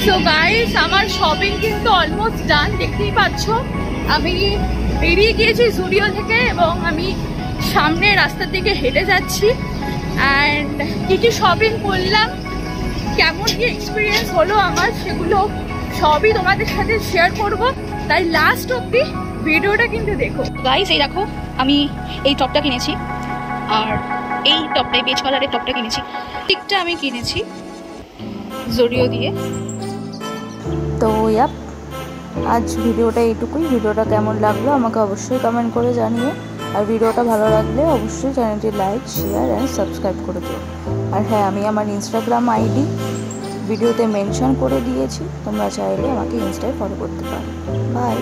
So guys, আমার shopping কিন্তু almost done. দেখতেই পাচ্ছ আমি বেরিয়ে গিয়েছি জুডিও থেকে এবং আমি সামনে রাস্তার দিকে হেঁটে যাচ্ছি। অ্যান্ড কি শপিং করলাম, কেমন কি এক্সপিরিয়েন্স হলো আমার, সেগুলো সবই তোমাদের সাথে শেয়ার করব। তাই লাস্ট অব্দি ভিডিওটা কিন্তু দেখো। গাইস এই দেখো, আমি এই টপটা কিনেছি, আর এই টপটা, বেজ কালারের টপটা কিনেছি। টিকটা আমি কিনেছি জুডিও দিয়ে। তো ইয়াপ, আজ ভিডিওটা এইটুকুই। ভিডিওটা কেমন লাগলো আমাকে অবশ্যই কমেন্ট করে জানিও। আর ভিডিওটা ভালো লাগলে অবশ্যই চ্যানেলটি লাইক, শেয়ার অ্যান্ড সাবস্ক্রাইব করে দিও। আর হ্যাঁ, আমি আমার ইনস্টাগ্রাম আইডি ভিডিওতে মেনশন করে দিয়েছি, তোমরা চাইলে আমাকে ইনস্টায় ফলো করতে পারো। বাই।